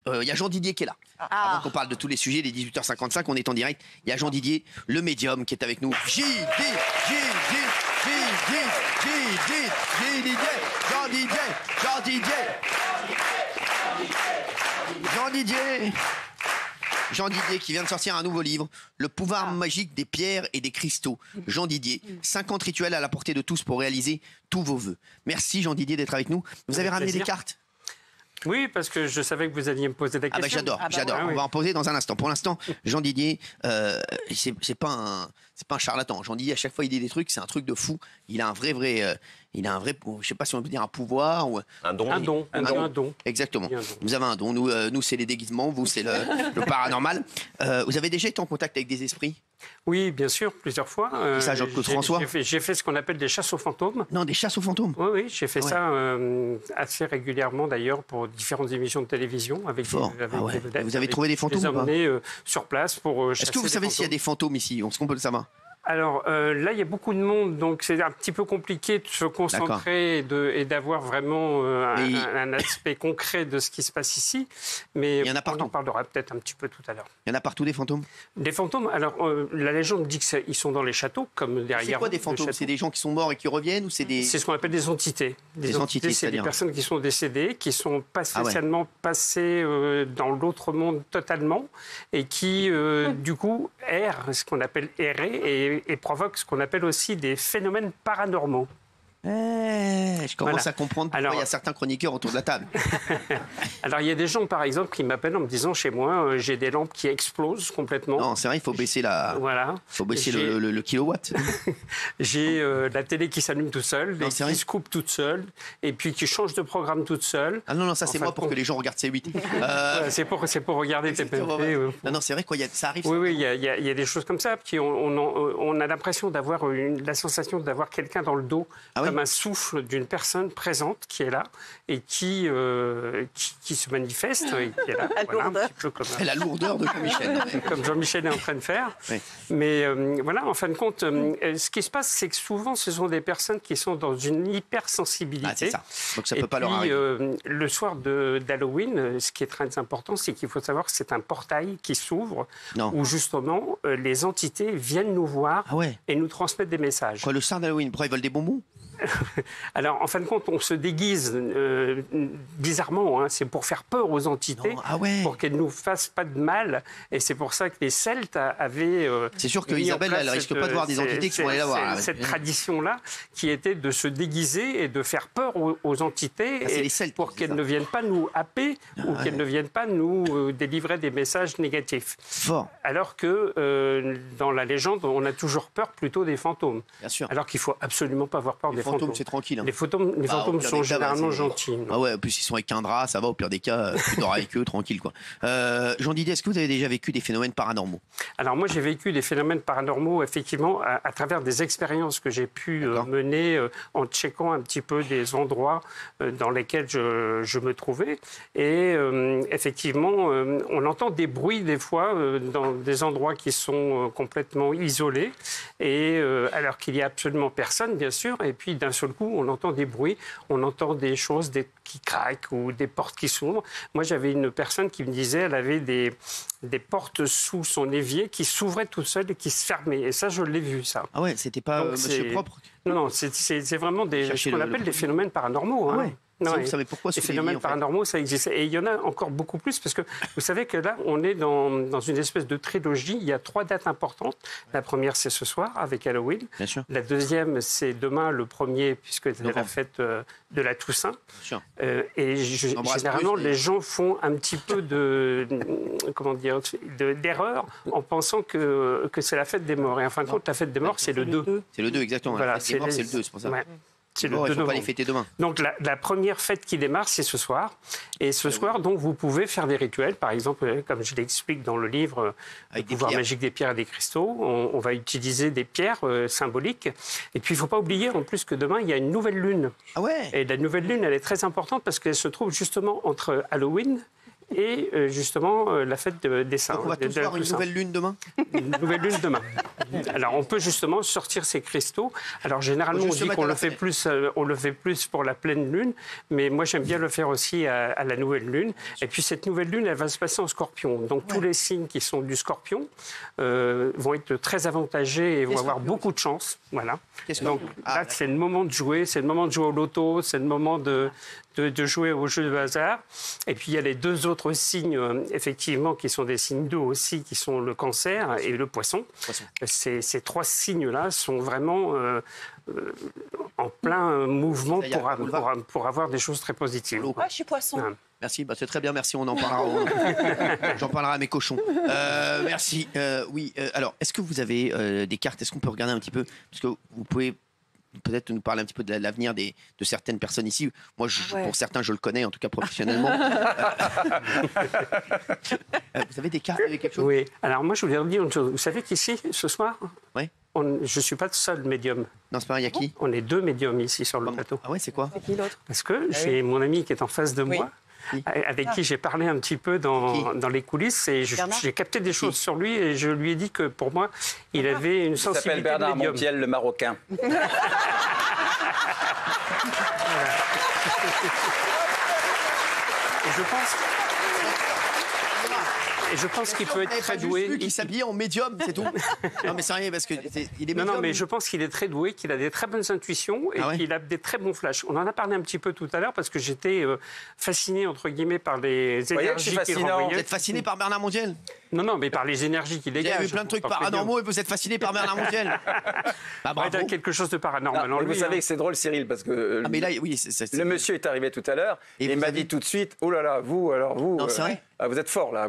il y a Jean Didier qui est là. Avant qu'on parle de tous les sujets, les 18h55, on est en direct. Il y a Jean Didier, le médium, qui est avec nous. Jean Didier qui vient de sortir un nouveau livre, Le pouvoir magique des pierres et des cristaux. Jean Didier, 50 rituels à la portée de tous pour réaliser tous vos vœux. Merci Jean Didier d'être avec nous. Vous avez ramené des cartes? Oui, parce que je savais que vous alliez me poser des questions. J'adore. On va en poser dans un instant. Pour l'instant, Jean Didier, c'est pas un charlatan. Jean Didier, à chaque fois, il dit des trucs, c'est un truc de fou. Il a un vrai, je sais pas si on peut dire un pouvoir ou un don. Un don. Exactement. Vous avez un don. Nous, c'est les déguisements. Vous, c'est le paranormal. Vous avez déjà été en contact avec des esprits? Oui, bien sûr, plusieurs fois. Ça, Jean-Claude François. J'ai fait ce qu'on appelle des chasses aux fantômes. Non, des chasses aux fantômes. Oui, j'ai fait ça assez régulièrement d'ailleurs pour différentes émissions de télévision avec des vedettes. Vous avez trouvé des fantômes? Les emmener sur place pour chasser. Est-ce que vous savez s'il y a des fantômes ici? Est-ce qu'on peut le savoir? Alors là, il y a beaucoup de monde, donc c'est un petit peu compliqué de se concentrer et d'avoir vraiment un aspect concret de ce qui se passe ici. Mais il y en a partout. On en parlera peut-être un petit peu tout à l'heure. Il y en a partout des fantômes? Des fantômes, alors la légende dit qu'ils sont dans les châteaux, comme derrière. C'est quoi des fantômes? C'est des gens qui sont morts et qui reviennent ou c'est des... C'est ce qu'on appelle des entités. Des entités, c'est des personnes qui sont décédées, qui sont pas spécialement passées dans l'autre monde totalement et qui, du coup, errent, ce qu'on appelle errer, et provoque ce qu'on appelle aussi des phénomènes paranormaux. Je commence à comprendre pourquoi il y a certains chroniqueurs autour de la table. Alors, il y a des gens, par exemple, qui m'appellent en me disant, chez moi, j'ai des lampes qui explosent complètement. Non, c'est vrai, il faut baisser le kilowatt. J'ai la télé qui s'allume toute seule, qui se coupe toute seule, et puis qui change de programme toute seule. Ah non, ça c'est moi pour que les gens regardent C8. C'est pour regarder TPMP. Non, c'est vrai, quoi, ça arrive. Oui, il y a des choses comme ça. Puis on a l'impression d'avoir la sensation d'avoir quelqu'un dans le dos. Comme un souffle d'une personne présente qui est là et qui se manifeste et qui est là. Voilà, un petit peu comme la lourdeur de Jean-Michel. Comme Jean-Michel est en train de faire. Oui. Mais voilà, en fin de compte, ce qui se passe, c'est que souvent, ce sont des personnes qui sont dans une hypersensibilité. C'est ça. Donc ça peut pas leur arriver. Le soir d'Halloween, ce qui est très important, c'est qu'il faut savoir que c'est un portail qui s'ouvre où justement les entités viennent nous voir et nous transmettre des messages. Quoi, le soir d'Halloween, pourquoi ils veulent des bonbons? Alors, en fin de compte, on se déguise bizarrement. C'est pour faire peur aux entités, pour qu'elles ne nous fassent pas de mal. Et c'est pour ça que les Celtes avaient... c'est sûr que Isabelle, elle ne risque pas de voir des entités qui vont aller la voir. Cette tradition-là, qui était de se déguiser et de faire peur aux entités, les Celtes, pour qu'elles ne viennent pas nous happer ou qu'elles ne viennent pas nous délivrer des messages négatifs. Fort. Alors que dans la légende, on a toujours peur plutôt des fantômes. Bien sûr. Alors qu'il ne faut absolument pas avoir peur des fantômes. C'est tranquille. Les fantômes sont généralement gentils. En plus, ils sont avec un drap, ça va, au pire des cas, tu dors avec eux, tranquille, quoi. Jean Didier, est-ce que vous avez déjà vécu des phénomènes paranormaux? Alors, moi, j'ai vécu des phénomènes paranormaux, effectivement, à travers des expériences que j'ai pu mener en checkant un petit peu des endroits dans lesquels je me trouvais. Et effectivement, on entend des bruits, des fois, dans des endroits qui sont complètement isolés, et alors qu'il n'y a absolument personne, bien sûr, et puis d'un seul coup, on entend des bruits, on entend des choses qui craquent ou des portes qui s'ouvrent. Moi, j'avais une personne qui me disait elle avait des portes sous son évier qui s'ouvraient toutes seules et qui se fermaient. Et ça, je l'ai vu, ça. Ah ouais, c'était pas Monsieur Propre? Non, c'est vraiment ce qu'on appelle des phénomènes paranormaux. Ah ouais. Vous savez pourquoi les phénomènes paranormaux, ça existe. Et il y en a encore beaucoup plus, parce que vous savez que là, on est dans une espèce de trilogie. Il y a 3 dates importantes. La première, c'est ce soir, avec Halloween. Bien sûr. La deuxième, c'est demain, le 1er, puisque c'est la fête de la Toussaint. Bien sûr. Et généralement, les gens font un petit peu d'erreur en pensant que c'est la fête des morts. Et en fin de compte, la fête des morts, c'est le 2. C'est le 2, exactement. Voilà, la fête des morts, c'est le 2, c'est pour ça. Ouais. C'est le 2 novembre. Pas les fêter demain. Donc la première fête qui démarre, c'est ce soir. Et ce soir, donc, vous pouvez faire des rituels. Par exemple, comme je l'explique dans le livre « Le pouvoir magique des pierres et des cristaux », on va utiliser des pierres symboliques. Et puis, il ne faut pas oublier, en plus, que demain, il y a une nouvelle lune. Ah ouais. Et la nouvelle lune, elle est très importante parce qu'elle se trouve justement entre Halloween et justement la fête des saints. Donc on va tous voir une nouvelle lune demain? Une nouvelle lune demain. Alors, on peut justement sortir ces cristaux. Alors, généralement, on dit qu'on le fait plus pour la pleine lune, mais moi, j'aime bien le faire aussi à la nouvelle lune. Et puis, cette nouvelle lune, elle va se passer en scorpion. Donc, tous les signes qui sont du scorpion vont être très avantagés et vont avoir beaucoup de chance. Voilà. Donc, là, c'est le moment de jouer. C'est le moment de jouer au loto. C'est le moment de jouer au jeu de hasard. Et puis, il y a les deux autres signes, effectivement, qui sont des signes d'eau aussi, qui sont le cancer et le poisson. Ces trois signes-là sont vraiment en plein mouvement pour avoir des choses très positives. Ah, je suis poisson. Ah. Merci, c'est très bien, merci, on en parlera. J'en parlerai à mes cochons. Merci. Oui, alors, est-ce que vous avez des cartes? Est-ce qu'on peut regarder un petit peu? Parce que vous pouvez peut-être nous parler un petit peu de l'avenir de certaines personnes ici. Moi, pour certains, je le connais, en tout cas professionnellement. Vous avez des cartes avec quelque chose? Oui. Alors moi, je voulais dire une chose. Vous savez qu'ici, ce soir, oui. Je ne suis pas le seul médium. Non, c'est pas vrai, il y a qui? On est deux médiums ici sur le plateau. Ah ouais, c'est quoi? C'est qui l'autre? Parce que j'ai mon ami qui est en face de moi, avec qui j'ai parlé un petit peu dans les coulisses, et j'ai capté des choses sur lui, et je lui ai dit que pour moi, il avait une sensibilité. Il s'appelle Bernard Montiel, le Marocain. Et je pense qu'il peut être très doué. Il s'habille en médium, c'est tout. Non, mais sérieux, parce que il est médium. Non, mais je pense qu'il est très doué, qu'il a des très bonnes intuitions et qu'il a des très bons flashs. On en a parlé un petit peu tout à l'heure parce que j'étais fasciné, entre guillemets, par les énergies qu'il renvoyait. Vous êtes fasciné par Bernard Montiel? Non, mais par les énergies qu'il dégage. Vous avez vu plein de trucs paranormaux et vous êtes fasciné par Bernard Montiel. Il y a quelque chose de paranormal en lui. Vous savez que c'est drôle, Cyril, parce que mais là, oui, le monsieur est arrivé tout à l'heure et il m'a dit tout de suite, oh là là, vous. Non, c'est vrai. Vous êtes fort là.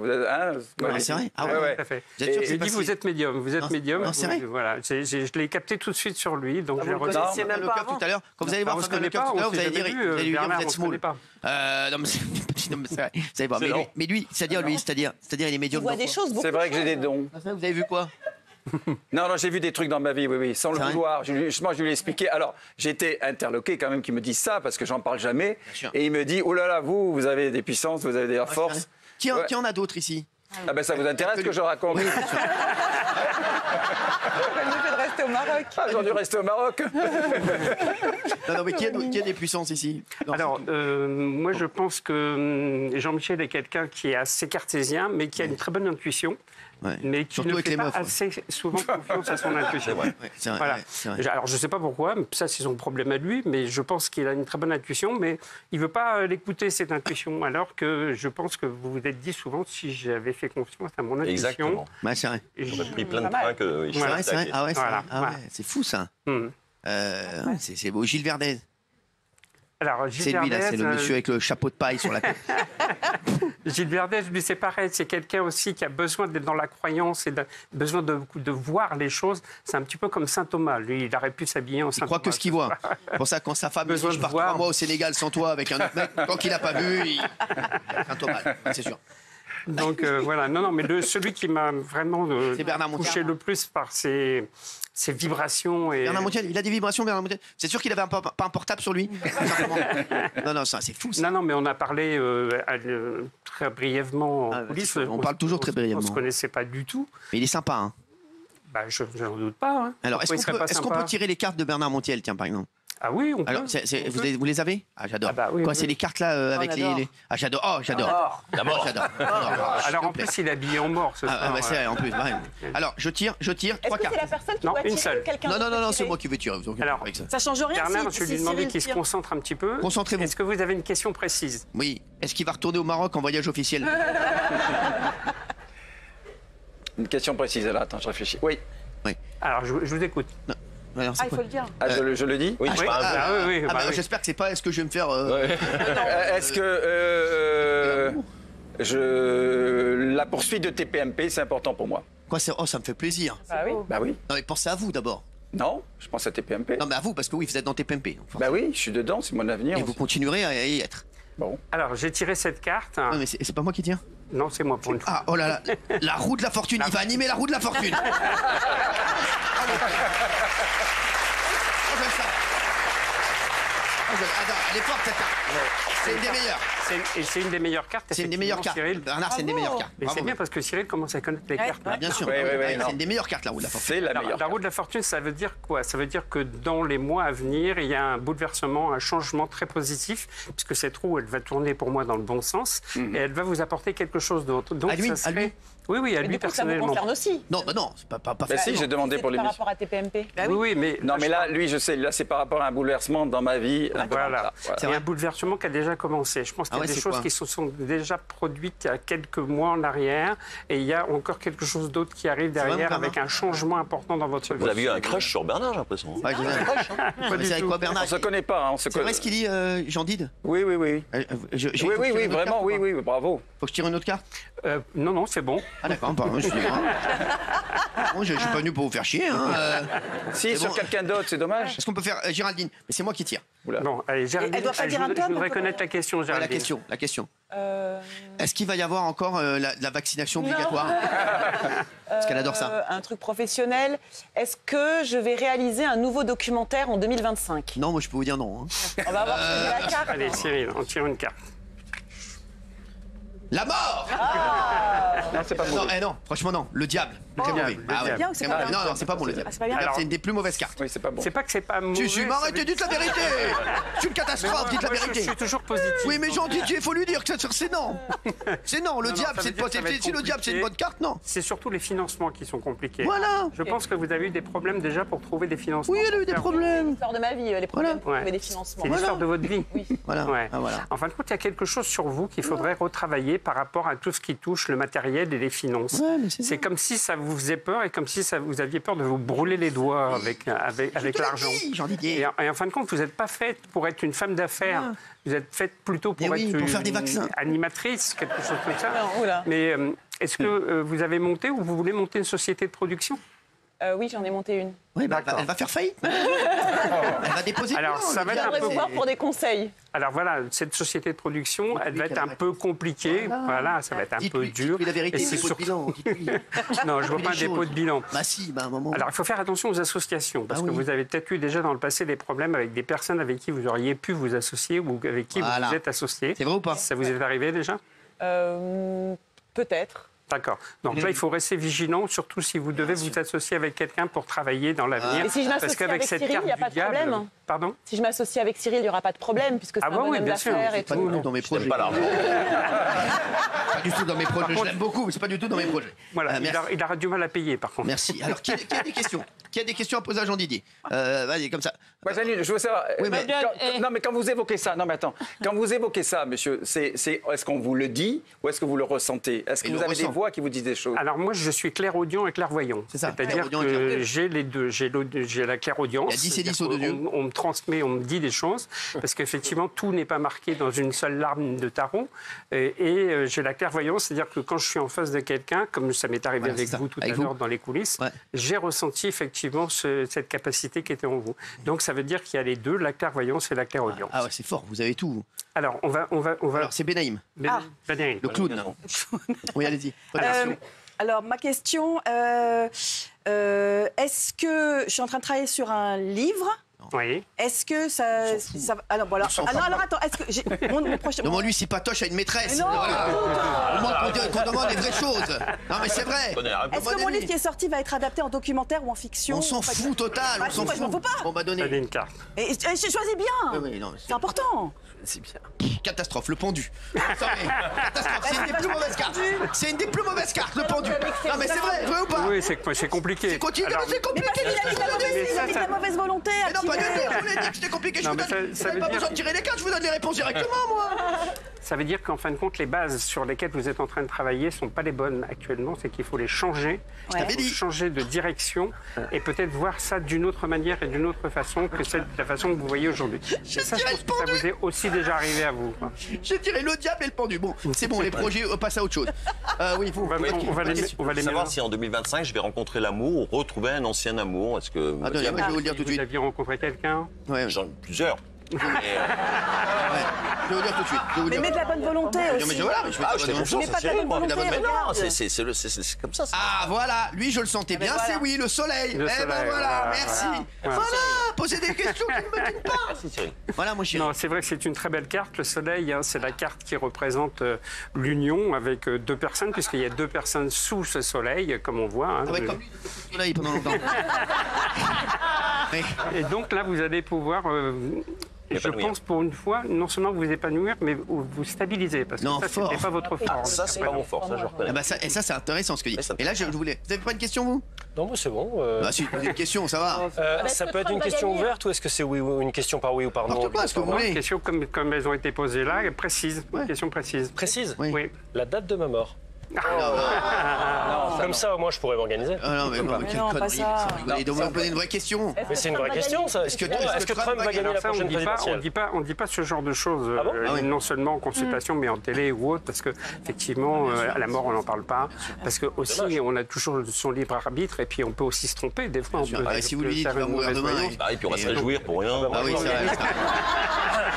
C'est vrai. Ah ouais. Tout à fait. Il dit vous êtes médium, vous êtes médium. Non, c'est vrai. Voilà, je l'ai capté tout de suite sur lui, donc je l'ai retenu. Même pas tout à l'heure. Quand vous allez voir Fabien Leclerc tout à l'heure, vous allez dire vous êtes small. Non, mais c'est vrai. Vous savez pas. Mais lui, c'est-à-dire il est médium. Il voit des choses. C'est vrai que j'ai des dons. Vous avez vu quoi? Non, j'ai vu des trucs dans ma vie, oui, sans le vouloir. Justement, je lui ai expliqué. Alors, j'ai été interloqué quand même qu'il me dise ça, parce que j'en parle jamais. Et il me dit, oh là là, vous avez des puissances, vous avez des forces. Qui en a d'autres ici? Ah ben ça vous intéresse que je raconte? J'aurais mieux fait de rester au Maroc. J'aurais dû rester au Maroc. Non, mais qui a des puissances ici? Alors, moi, je pense que Jean-Michel est quelqu'un qui est assez cartésien, mais qui a une très bonne intuition. Mais qui ne fait pas assez souvent confiance à son intuition. C'est vrai. Voilà. Alors, je ne sais pas pourquoi, ça c'est son problème à lui, mais je pense qu'il a une très bonne intuition, mais il ne veut pas l'écouter, cette intuition, alors que je pense que vous vous êtes dit souvent, si j'avais fait confiance à mon intuition... Exactement. C'est vrai. J'aurais pris plein de trains que... C'est vrai. Ah ouais, c'est fou ça. C'est beau. Gilles Verdez. Alors, c'est lui, là, c'est le monsieur avec le chapeau de paille sur la tête. Gilles Verdez, lui, c'est pareil. C'est quelqu'un aussi qui a besoin d'être dans la croyance et besoin de voir les choses. C'est un petit peu comme saint Thomas. Lui, il aurait pu s'habiller en saint Thomas. Il croit que ce qu'il voit. C'est pour ça, quand sa femme dit je pars 3 mois au Sénégal sans toi avec un autre mec, tant qu'il n'a pas vu, saint Thomas, c'est sûr. Donc voilà, non, mais celui qui m'a vraiment touché le plus par ses vibrations. Et... Bernard Montiel, il a des vibrations, Bernard Montiel. C'est sûr qu'il avait pas un portable sur lui. Non, ça, c'est fou. Ça. Non, mais on a parlé très brièvement en coulisses. On parle toujours très brièvement. On ne se connaissait pas du tout. Mais il est sympa, hein. Je n'en doute pas. Hein. Alors, est-ce qu'on peut tirer les cartes de Bernard Montiel, tiens, par exemple? Ah oui, on peut. Alors, vous les avez? Ah, j'adore. Oui, quoi, c'est les cartes là avec les... Ah, j'adore. Oh, j'adore. D'abord, j'adore. Alors, en plus, il est habillé en mort. C'est vrai, en plus. Alors, je tire 3 cartes. C'est la personne qui doit tirer une seule. Non, c'est moi qui vais tirer. Alors, ça change rien. Bernard, je vais lui demander qu'il se concentre un petit peu. Concentrez-vous. Est-ce que vous avez une question précise? Oui. Est-ce qu'il va retourner au Maroc en voyage officiel? Une question précise, là. Attends, je réfléchis. Oui. Alors, je vous écoute. Il faut le dire. Je le dis? Oui, oui. J'espère que c'est pas est-ce que je vais me faire... Est-ce que la poursuite de TPMP, c'est important pour moi? Quoi, ça me fait plaisir. Bah oui. Non, mais pensez à vous d'abord. Non, je pense à TPMP. Non, mais à vous, parce que oui, vous êtes dans TPMP. Bah oui, je suis dedans, c'est mon avenir. Et vous continuerez à y être. Bon. Alors, j'ai tiré cette carte. Non, mais c'est pas moi qui tire. Non, c'est moi pour une fois. Ah, oh là là, la roue de la fortune. Il va animer la roue de la fortune. Elle est forte, cette carte. C'est une des meilleures. Et c'est une des meilleures cartes. C'est une des meilleures cartes. Cyril. Bernard, c'est une des meilleures cartes. Mais c'est bien parce que Cyril commence à connaître les cartes. Bien sûr. Oui, C'est une des meilleures cartes, la roue de la fortune. C'est la meilleure. La roue de la fortune, ça veut dire quoi? Ça veut dire que dans les mois à venir, il y a un bouleversement, un changement très positif, puisque cette roue, elle va tourner pour moi dans le bon sens, et elle va vous apporter quelque chose d'autre. Donc, À lui, ça serait... à lui. Oui, à lui Mais du coup, ça vous personnellement. concerne aussi. Non, bah non, c'est pas Mais facile. si, j'ai demandé pour Par l'émission. rapport à TPMP. Oui, mais... Non, mais là, lui, je sais, là, c'est par rapport à un bouleversement dans ma vie. Voilà. C'est Il y vrai. a un bouleversement qui a déjà commencé. Je pense qu'il y a ouais, des c'est choses quoi qui se sont déjà produites il y a quelques mois en arrière, et il y a encore quelque chose d'autre qui arrive vrai, derrière Bernard avec un changement important dans votre vie. Vous avez eu un crush sur Bernard, j'ai l'impression. Ouais, j'ai un crush, hein. Mais c'est avec quoi, Bernard? On se connaît pas, hein, on se C'est connaît. vrai ce qu'il dit, Jean Dide? Oui. J'ai- Oui, faut que je tire une autre vraiment, carte ou pas oui, bravo. Faut que je tire une autre carte? Non, c'est bon. Ah d'accord, pardon, excusez-moi. Bon, je suis pas venu pour vous faire chier. Hein. Si, C'est sur bon. quelqu'un d'autre, c'est dommage. Est-ce qu'on peut faire Géraldine? Mais c'est moi qui tire. Bon, allez, Géraldine, Elle doit pas dire un je top, voudrais on peut- connaître la question, Ouais, Géraldine. la question. Est-ce qu'il va y avoir encore la vaccination obligatoire? Parce qu'elle adore ça. Un truc professionnel. Est-ce que je vais réaliser un nouveau documentaire en 2025? Non, moi je peux vous dire non. Hein. On va voir ce que dit la carte. Allez, Cyril, on tire une carte. La mort! Non, c'est pas Non, mauvais. non, franchement non. Le diable. Très diable, mauvais. le Ah ouais. diable. Bien ou c'est Très pas mauvais. bien? Non, c'est pas bon le diable. Ah, c'est pas bien. Alors- C'est une des plus mauvaises cartes. Oui, c'est pas bon. C'est pas que c'est pas mauvais. Si, arrêtez, dites la vérité! C'est une catastrophe, dites la Moi, je vérité! suis toujours positif. Oui, mais Jean Didier, il faut lui dire que c'est non! C'est non, le Non, diable, ça c'est veut dire que ça va être si le diable c'est une bonne compliqué. carte, non! C'est surtout les financements qui sont compliqués. Voilà! Je pense que vous avez eu des problèmes déjà pour trouver des financements. Oui, elle a eu des problèmes! L'histoire de ma vie, les problèmes pour Ouais. trouver des financements. C'est l'histoire de votre vie. Voilà. Ouais. Ah, voilà. En fin de compte, il y a quelque chose sur vous qu'il faudrait retravailler par rapport à tout ce qui touche le matériel et les finances. Ouais, mais c'est ça. comme si ça vous faisait peur et comme si vous aviez peur de vous brûler les doigts avec l'argent. Jean Didier! Et en fin de compte, vous n'êtes pas faite pour être une femme d'affaires. Ah. Vous êtes faite plutôt pour Mais oui, être pour faire des une vaccins. animatrice, quelque chose comme ça. Non, oula. Mais est-ce que vous avez monté ou vous voulez monter une société de production? Oui, j'en ai monté une. Oui, bah, elle va faire faillite. Elle va déposer. Alors, bilan, ça le va être diable. un J'aimerais peu- vous voir pour des conseils. Alors voilà, cette société de production, elle va être un qu'elle peu compliquée. Voilà, ça va être un peu dur. Dites-lui la vérité, Et c'est c'est dépôt de bilan. Dites-lui. Non, je ne vois Dites-lui pas un les dépôt choses. de bilan. Bah si, bah à un moment. Alors, il faut faire attention aux associations, parce Ah que oui. vous avez peut-être eu déjà dans le passé des problèmes avec des personnes avec qui vous auriez pu vous associer ou avec qui Voilà. vous êtes associé. C'est vrai ou pas? Ça vous est arrivé déjà? Peut-être. D'accord. Donc là, il faut rester vigilant, surtout si vous devez vous associer avec quelqu'un pour travailler dans l'avenir. Et si je m'associe avec Cyril, il n'y a pas de problème? Pardon? Si je m'associe avec Cyril, il n'y aura pas de problème, puisque c'est Ah un bah bon oui, homme bien sûr. d'affaires et Pas tout. du tout dans mes projets. Pas l'argent. Pas du tout dans mes projets. Je l'aime beaucoup, mais c'est pas du tout dans mes projets. Voilà, Merci. il aura du mal à payer, par contre. Merci. Alors, qui a des questions? Qui a des questions à poser à Jean Didier? Vas-y, comme ça. Moi, Janine, je veux savoir. Oui, mais- Non, mais quand vous évoquez ça, non, mais attends, quand vous évoquez ça, monsieur, est-ce qu'on vous le dit ou est-ce que vous le ressentez? Est-ce que Il vous le avez des ressent. voix qui vous disent des choses? Alors moi, je suis clairaudient et clairvoyant. C'est ça, C'est-à-dire clairaudient et que clairvoyant. j'ai les deux. J'ai la clairaudience. Il y a 10 et 10 C'est-à-dire aux deux qu'on- On me transmet, on me dit des choses, parce qu'effectivement, tout n'est pas marqué dans une seule larme de tarot. Et j'ai la clairvoyance, c'est-à-dire que quand je suis en face de quelqu'un, comme ça m'est arrivé Voilà, avec c'est ça. vous tout Avec à vous. l'heure dans les coulisses, Ouais. j'ai ressenti effectivement cette capacité qui était en vous. Donc ça veut dire qu'il y a les deux, la clairvoyance et la clairaudience. Ah ouais, c'est fort, vous avez tout. Alors, on va... Alors, c'est Benaïm, Valérie. le clown. Oui, allez-y. Bonne question. Alors, ma question, est-ce que je suis en train de travailler sur un livre? Oui. Est-ce que ça alors, bon, alors, alors, attends, est-ce que mon prochain... Demande-lui si Patoche a une maîtresse. Mais non, Voilà. Au moins qu'on demande les vraies choses. Non, mais c'est vrai. Donnez la réponse. Est-ce que mon Demandez-lui. livre qui est sorti va être adapté en documentaire ou en fiction? On s'en Enfin, fout total, Bah, on s'en moi, je m'en fout. fous pas. Bon, bah Donnez donnez. une carte. Et je choisis bien. Oui, oui, non, mais C'est important. c'est bien. Catastrophe, le pendu. Catastrophe, c'est une des plus mauvaises cartes. C'est une des plus mauvaises cartes, le pendu. Non, mais c'est vrai ou pas? Oui, c'est compliqué. C'est compliqué, Alors, mais c'est compliqué. Parce qu'il a mis de la mauvaise, mais il a mis de la mauvaise volonté. Mais non, pas du tout, je vous l'ai dit que c'était compliqué. Je Non, vous mais donne. ça Vous n'avez veut pas dire besoin de tirer les cartes, je vous donne les réponses directement, moi. Ça veut dire qu'en fin de compte, les bases sur lesquelles vous êtes en train de travailler ne sont pas les bonnes actuellement. C'est qu'il faut les changer. t'avais Il faut dit. changer de direction et peut-être voir ça d'une autre manière et d'une autre façon que la façon que vous voyez aujourd'hui. Et ça, je dirais pense le que ça pendu. vous est aussi déjà arrivé à vous. Quoi. Je dirais le diable et le pendu. Bon, c'est bon, les projets passent à autre chose. Oui, vous. On va les Savoir mettre. si en 2025 je vais rencontrer l'amour ou retrouver un ancien amour. Est-ce que Attendez, moi, je vais vous le dire tout de Vous suite. aviez rencontré quelqu'un? Ouais. J'en plusieurs. Ouais. Je vais vous dire tout de suite. Je vais vous Mais dire. mets de la bonne volonté Non, mais aussi. voilà, mais je vais Ah, te je dire fais la même confiance, Mais pas c'est de la Cyril, bonne moi. volonté, bonne- regarde. C'est comme ça. Ah voilà, lui je le sentais Eh ben bien, voilà. c'est oui, le soleil. Le Eh ben soleil, voilà, voilà, merci. voilà. Voilà, posez des questions qui ne me donnent pas. Merci Cyril. Voilà, moi j'irai. Non, c'est vrai que c'est une très belle carte. Le soleil, hein, c'est la carte qui représente l'union avec deux personnes, puisqu'il y a deux personnes sous ce soleil, comme on voit. Hein, Ça va être comme lui, le soleil pendant longtemps. Oui. Et donc là, vous allez pouvoir, je Épanouir. pense pour une fois, non seulement vous épanouir, mais vous stabiliser. Parce que Non, ça, fort. c'était pas votre force. Ça, c'est pas mon fort, ça, je reconnais. Ah bah ça, et ça c'est intéressant ce que dit. Ouais, ça me Et là je voulais. Vous avez pas une question vous? Non, moi c'est bon. Bah si, posez une question, ça va. Ça peut être une question ouverte ou est-ce que c'est oui ou une question par oui ou par non? N'importe quoi, ce que vous voulez. Question comme elles ont été posées là, et précise. Une question précise. Précise. Oui. Oui. La date de ma mort. Comme ça, au moins, je pourrais m'organiser. Ah non, mais non, mais quelle non, pas connerie. ça. Vous allez devoir me poser une vraie question. Mais c'est une vraie question, ça. Est-ce que Trump va gagner la Alors ça, prochaine on présidentielle? dit pas ce genre de choses, Ah bon Ah oui. non seulement en consultation, mais en télé ou autre, parce que effectivement, à la mort, on n'en parle pas, parce que aussi, on a toujours son libre arbitre, et puis on peut aussi se tromper des fois. On peut, Ah, si vous lui dites faire qu'il va une mourir mauvaise demain, voyance. Ah, et puis on va se réjouir pour rien. Ah oui, c'est vrai.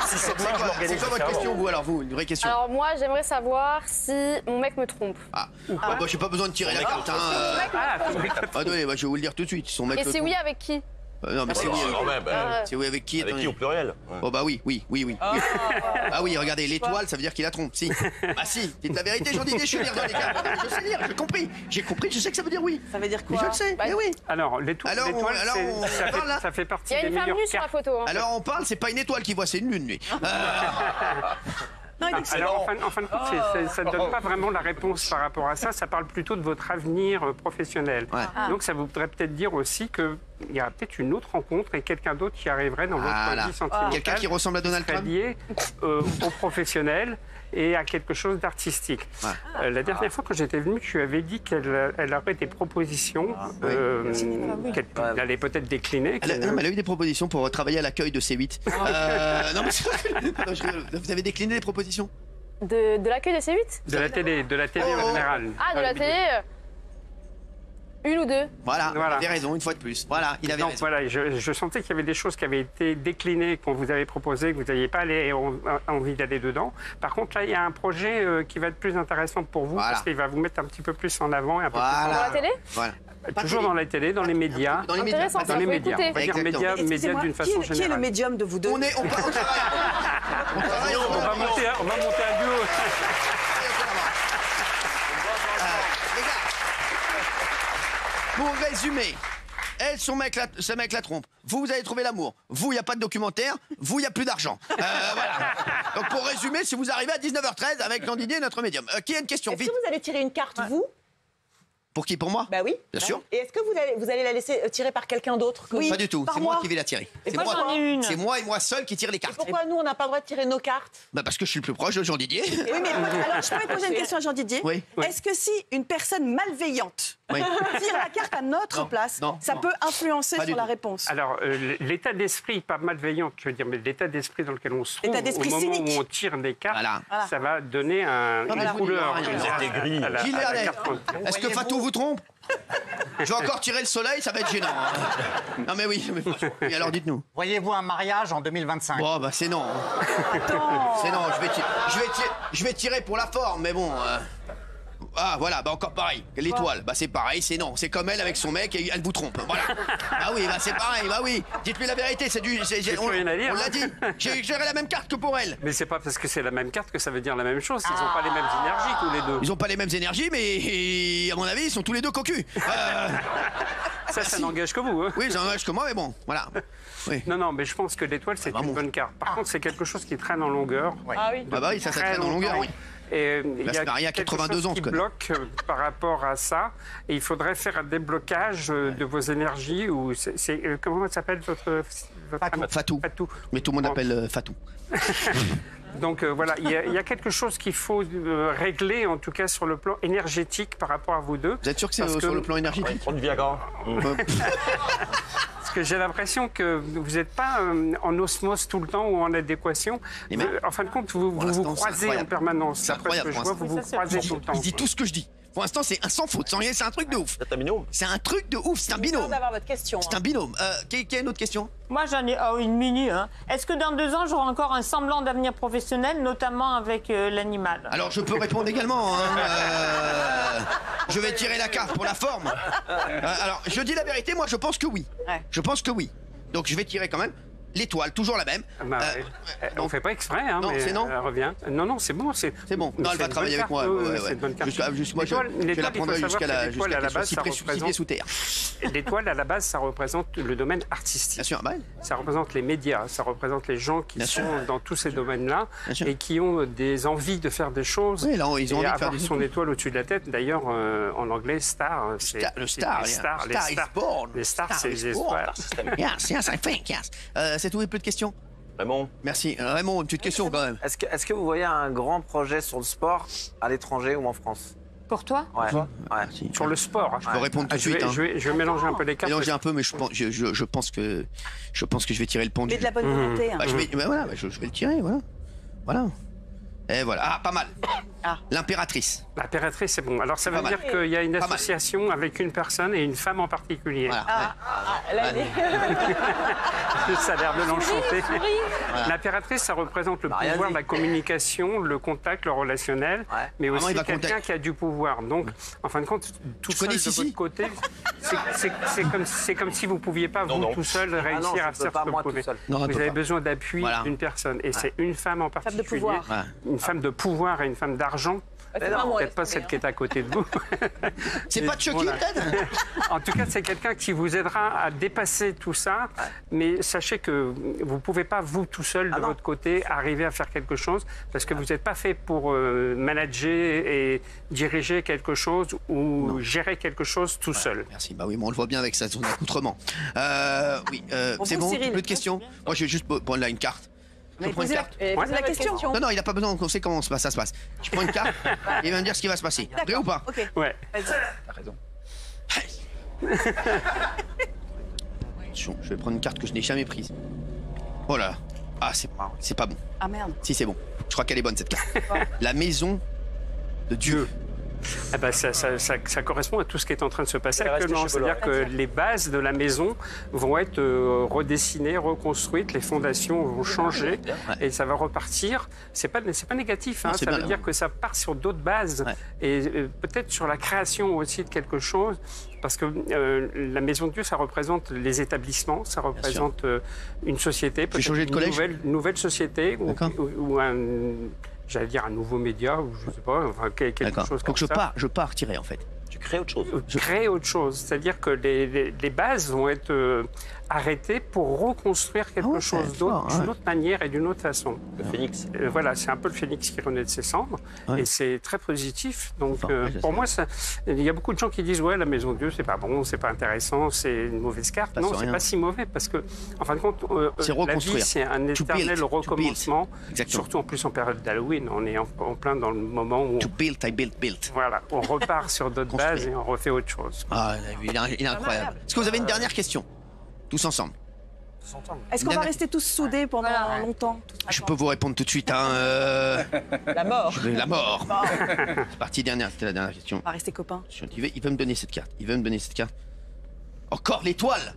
Si c'est demain, je C'est m'organise quoi votre différemment. question vous alors vous? Une vraie question. Alors moi, j'aimerais savoir si mon mec me trompe. Ah, bah, j'ai pas besoin de tirer la carte. Hein. Attendez, bah, je vais vous le dire tout de suite. Son mec Et le si trompe. oui, avec qui? Non mais c'est oui. Quand même. C'est oui avec qui? Avec qui Attendez. au pluriel? Oh bah oui. Ah oui, regardez, l'étoile, ça veut dire qu'il la trompe. Si. Ah si, dites la vérité, j'en dis des choses dans les cartes. Je sais lire, j'ai compris. J'ai compris, je sais que ça veut dire oui. Ça veut dire Mais quoi? je le sais, mais oui. Alors, l'étoile, Alors, on ça fait Il partie y a des une femme meilleures nue sur la cartes. photo. Hein. Alors on parle, c'est pas une étoile qui voit, c'est une lune, lui. Non, il dit que c'est Alors, en fin de compte, ça ne donne pas vraiment la réponse par rapport à ça. Ça parle plutôt de votre avenir professionnel. Ouais. Donc, ça voudrait peut-être dire aussi qu'il y a peut-être une autre rencontre et quelqu'un d'autre qui arriverait dans votre Voilà. vie sentimentale. Quelqu'un qui ressemble à Donald serait Trump. lié au professionnel et à quelque chose d'artistique. La dernière fois que j'étais venu, je lui avais dit qu'elle aurait des propositions qu'elle allait peut-être décliner. Elle a eu des propositions pour travailler à l'accueil de C8. Non mais non, vous avez décliné des propositions? De l'accueil de C8? De la télé en général. Ah, de la télé une ou deux. Voilà, Voilà. il avait raison, une fois de plus. Voilà, il avait Donc raison. voilà, je sentais qu'il y avait des choses qui avaient été déclinées, qu'on vous avait proposées, que vous n'aviez pas envie d'aller dedans. Par contre, là, il y a un projet qui va être plus intéressant pour vous, Voilà. parce qu'il va vous mettre un petit peu plus en avant et un peu Voilà. Dans la télé? Voilà. plus toujours dans la télé, dans les médias. Dans les médias. Intéressant, Dans les faut médias. écouter. On va dire Exactement. médias Excusez-moi, d'une façon qui est le générale. médium de vous deux? On travaille. On travaille. On va monter un duo. Les gars, pour résumer, elle, ce mec la trompe. Vous avez trouvé l'amour. Vous, il n'y a pas de documentaire. Vous, il n'y a plus d'argent. Voilà. Donc, pour résumer, si vous arrivez à 19h13 avec Jean Didier, notre médium. Qui a une question? Est-ce Vite. que vous allez tirer une carte, vous? Pour qui? Pour moi? Bah oui. Bien sûr. Et est-ce que vous allez la laisser tirer par quelqu'un d'autre que Oui. vous Pas du tout. Par C'est moi moi. qui vais la tirer. Et C'est moi, j'en ai une. C'est moi et moi seul qui tire les cartes. Pourquoi nous, on n'a pas le droit de tirer nos cartes? Bah parce que je suis le plus proche de Jean Didier. Oui, mais alors, je peux poser une question à Jean Didier. Oui. Est-ce que si une personne malveillante Oui. tire la carte à notre place, ça peut influencer Pas du sur la tout. réponse? Alors, l'état d'esprit, pas malveillant, je veux dire, mais l'état d'esprit dans lequel on se trouve L'état au d'esprit moment cynique. où on tire des cartes, Voilà. ça va donner Non, mais une vous couleur. dites rien. je veux dire, Vous êtes aigri. à la- Gilles à la Vernet, carte. est-ce que Fatou vous trompe? Je vais encore tirer le soleil, ça va être gênant. Hein. Non mais oui, mais franchement. Oui, alors dites-nous. Voyez-vous un mariage en 2025? Bon bah c'est non. C'est non, je vais tirer pour la forme, mais bon. Ah voilà, bah encore pareil. L'étoile, bah c'est pareil, c'est non. C'est comme elle avec son mec et elle vous trompe. Voilà. Ah oui, bah c'est pareil, bah oui. Dites-lui la vérité, c'est du. plus rien à dire, On l'a hein. dit. J'ai la même carte que pour elle. Mais c'est pas parce que c'est la même carte que ça veut dire la même chose. Ils n'ont pas les mêmes énergies tous les deux. Ils ont pas les mêmes énergies, mais à mon avis, ils sont tous les deux cocus. Ça n'engage que vous. Hein. Oui, ça engage que moi, mais bon, voilà. Oui. Non, mais je pense que l'étoile, c'est vraiment. une bonne carte. Par contre, c'est quelque chose qui traîne en longueur. Ah oui. Ah bah oui, ça Très traîne en longueur, longtemps. oui. Et il Va y se a marier à quelque 82 chose ans, qui ce connard. bloque par rapport à ça. Et il faudrait faire un déblocage de vos énergies. Ou comment s'appelle votre ami? Fatou. Fatou. Mais tout le monde appelle Fatou. Donc voilà, il y a quelque chose qu'il faut régler, en tout cas sur le plan énergétique par rapport à vous deux. Vous êtes sûr que c'est Parce que- sur le plan énergétique? Prends du Viagra. Parce que j'ai l'impression que vous n'êtes pas en osmose tout le temps ou en adéquation. Et mais- En fin de compte, vous l'instant, vous c'est croisez en incroyable. permanence. C'est D'après ce que incroyable je pour vois, vous vous croisez tout le temps. Il dit tout ce que je dis. Pour l'instant, c'est un sans faute. C'est un truc de ouf. C'est un binôme. C'est un truc de ouf. C'est un J'ai binôme. peur d'avoir votre question. C'est un binôme. Qui a une autre question? Moi, j'en ai une mini. Hein. Est-ce que dans 2 ans, j'aurai encore un semblant d'avenir professionnel, notamment avec l'animal? Alors, je peux répondre également. Hein. Je vais tirer la carte pour la forme. Alors, je dis la vérité, moi, je pense que oui. Ouais. Je pense que oui. Donc, je vais tirer quand même. L'étoile, toujours la même. Bah, on fait pas exprès, hein, non, mais c'est non. elle revient. Non, c'est bon. C'est bon. Non, elle va travailler avec moi. C'est une bonne carte. Moi, je la prendrai jusqu'à qu'elle soit précipitée sous terre. L'étoile, à la base, ça représente le domaine artistique. Bien sûr, ça représente les médias, ça représente les gens qui sont dans tous ces domaines-là et qui ont des envies de faire des choses. Oui, là, ils ont envie de faire avoir son étoile au-dessus de la tête. D'ailleurs, en anglais, star, c'est le star. Les stars, c'est les étoiles. Yes, I think, yes. C'est tout, plus de questions? Raymond. Merci. Raymond, une petite question quand même. Est-ce que vous voyez un grand projet sur le sport à l'étranger ou en France? Pour toi? Ouais. Sur le sport. Je peux répondre tout de suite. Je vais mélanger un peu les cartes. Mélanger un peu, mais je pense que je vais tirer le pendu. Mais de la bonne volonté. Hein. Je vais le tirer, voilà. Et voilà. Ah, pas mal. L'impératrice. L'impératrice, c'est bon. Alors, ça veut dire qu'il y a une association avec une personne et une femme en particulier. Voilà. Ça a l'air de l'enchanter. L'impératrice, ça représente le pouvoir, la communication, le contact, le relationnel, mais aussi quelqu'un qui a du pouvoir. Donc, en fin de compte, tout seul de votre côté, c'est comme si vous ne pouviez pas, vous, tout seul, réussir à faire ce que vous pouvez. Vous avez besoin d'appui d'une personne. Et c'est une femme en particulier. Femme de pouvoir. Une femme de pouvoir et une femme d'argent. Peut-être pas celle qui est à côté de vous. C'est pas de Chucky, peut-être? En tout cas, c'est quelqu'un qui vous aidera à dépasser tout ça. Mais sachez que vous ne pouvez pas, vous, tout seul, de votre côté, arriver à faire quelque chose parce que vous n'êtes pas fait pour manager et diriger quelque chose ou gérer quelque chose tout seul. Merci. Bah oui, mais on le voit bien avec son accoutrement. Oui, c'est bon, Cyril. plus de questions? Moi, je vais juste prendre là une carte. Je prends une carte. Posez la question. Non, il n'a pas besoin qu'on sait comment ça se passe. Je prends une carte et il va me dire ce qui va se passer. Prêt ou pas? Ok. Ouais. T'as raison. Attention, je vais prendre une carte que je n'ai jamais prise. Oh là là. Ah, c'est pas bon. Ah merde. Si, c'est bon. Je crois qu'elle est bonne, cette carte. La maison de Dieu. Eh ben, ça correspond à tout ce qui est en train de se passer actuellement. C'est-à-dire que les bases de la maison vont être redessinées, reconstruites, les fondations vont changer et ça va repartir. C'est pas négatif, hein. Ça veut dire que ça part sur d'autres bases et peut-être sur la création aussi de quelque chose. Parce que la Maison de Dieu, ça représente les établissements, ça représente une société, peut-être une nouvelle société ou j'allais dire un nouveau média, ou je sais pas, enfin, quelque chose comme ça. Donc je pars tirer, en fait. Tu crées autre chose. Créer autre chose. C'est-à-dire que les bases vont être arrêtées pour reconstruire quelque chose d'autre, d'une autre manière et d'une autre façon. Le phénix. Voilà, c'est un peu le phénix qui renaît de ses cendres. Et c'est très positif. Donc, pour moi, il y a beaucoup de gens qui disent ouais, la Maison de Dieu, c'est pas bon, c'est pas intéressant, c'est une mauvaise carte. Non, c'est pas si mauvais parce que, en fin de compte, la vie, c'est un éternel recommencement. Surtout en plus en période d'Halloween. On est en plein dans le moment où. To build, I built. Voilà, on repart sur d'autres bases et on refait autre chose. Ah, il est incroyable. Est-ce que vous avez une dernière question? Tous ensemble. Est-ce qu'on va rester tous soudés pendant longtemps? Je peux vous répondre tout de suite. Hein, La mort. La mort. C'est parti, c'était la dernière question. On va rester copains. Il veut me donner cette carte. Encore l'étoile.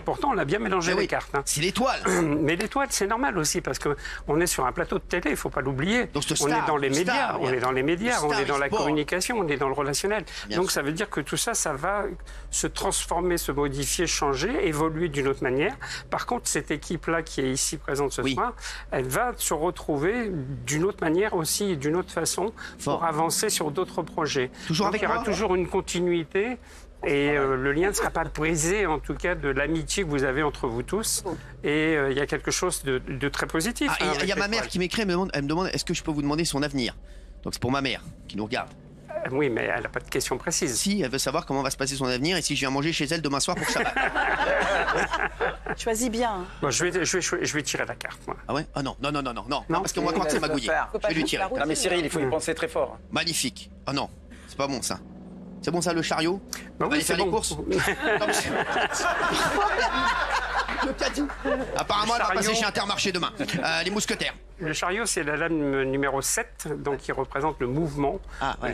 Pourtant, on a bien mélangé les cartes. Hein. C'est l'étoile. Mais l'étoile, c'est normal aussi, parce qu'on est sur un plateau de télé, il ne faut pas l'oublier. On est dans les médias, on est dans la communication, on est dans le relationnel. Donc ça veut dire que tout ça, ça va se transformer, se modifier, changer, évoluer d'une autre manière. Par contre, cette équipe-là qui est ici présente ce soir, elle va se retrouver d'une autre manière aussi, et d'une autre façon, pour avancer sur d'autres projets. Il y aura toujours une continuité. Et le lien ne sera pas brisé, en tout cas, de l'amitié que vous avez entre vous tous. Et il y a quelque chose de très positif. Il y a ma mère qui m'écrit, elle me demande est-ce que je peux vous demander son avenir? Donc c'est pour ma mère qui nous regarde. Oui, mais elle n'a pas de question précise. Si, elle veut savoir comment va se passer son avenir et si je viens manger chez elle demain soir pour que ça va. Choisis bien. Hein. Bon, je vais tirer la carte, moi. Ah ouais? Ah non, parce que moi, quand c'est magouillé, je vais lui tirer. Non, mais Cyril, il faut y penser très fort. Magnifique. Ah non, c'est pas bon ça. C'est bon ça, le chariot? On va aller faire les courses. Le caddie. Apparemment, elle va passer chez Intermarché demain. Les mousquetaires. Le chariot, c'est la lame numéro 7, donc qui représente le mouvement,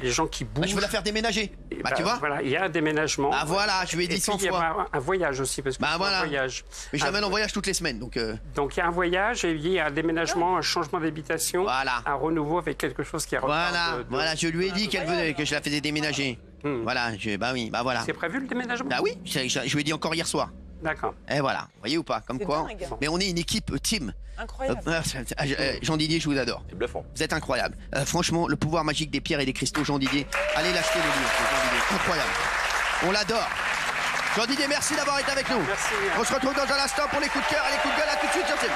les gens qui bougent. Je veux la faire déménager. Tu vois. Voilà, il y a un déménagement. Ah voilà, je lui ai dit 100 fois. Il y a un voyage aussi, parce que c'est un voyage. Mais je l'amène en voyage toutes les semaines. Donc il y a un voyage, et il y a un déménagement, un changement d'habitation, un renouveau avec quelque chose qui est Voilà, je lui ai dit qu'elle venait, que je la faisais déménager. Voilà, voilà. C'est prévu le déménagement? Bah oui, je lui ai dit encore hier soir. D'accord. Et voilà, vous voyez ou pas, comme quoi. Dingue. Mais on est une équipe team. Incroyable. Jean Didier, je vous adore. C'est bluffant. Vous êtes incroyable. Franchement, le pouvoir magique des pierres et des cristaux, Jean Didier. Allez l'acheter le livre, Jean Didier. Incroyable. On l'adore. Jean Didier, merci d'avoir été avec nous. Merci. On se retrouve dans un instant pour les coups de cœur et les coups de gueule. À tout de suite sur scène.